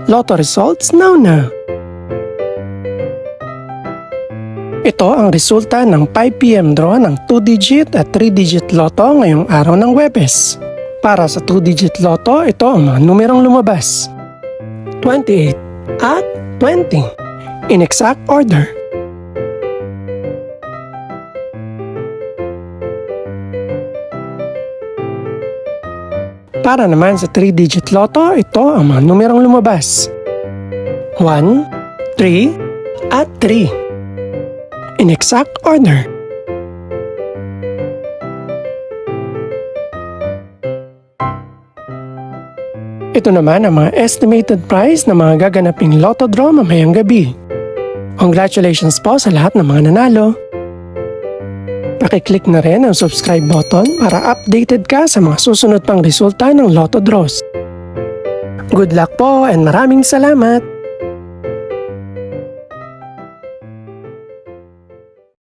Lotto results now. Ito ang resulta ng 5 PM draw ng 2-digit at 3-digit lotto ngayong araw ng Huwebes. Para sa 2-digit lotto, ito ang mga numerong lumabas: 28 at 20 in exact order. Para naman sa 3-digit lotto, ito ang mga numerong lumabas: 1, 3 at 3 in exact order. Ito naman ang mga estimated price ng mga gaganaping lotto draw mamayang gabi. Congratulations po sa lahat ng mga nanalo. Pakiclick na rin ang subscribe button para updated ka sa mga susunod pang resulta ng lotto draws. Good luck po and maraming salamat!